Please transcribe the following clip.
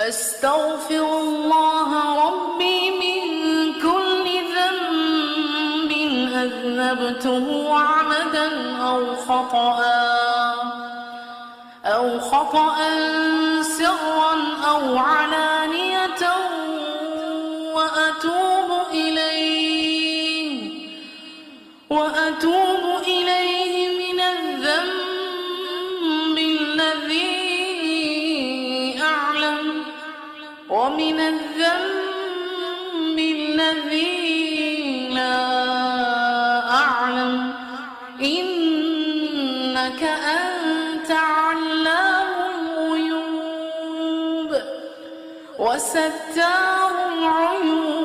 أستغفر الله ربي من كل ذنب أذنبته عمدا أو خطأ سرا أو علانية وأتوب إليه من الذنب الذي أعلم ومن الذنب الذي لا أعلم إنك أنت علام الغيوب وستار العيوب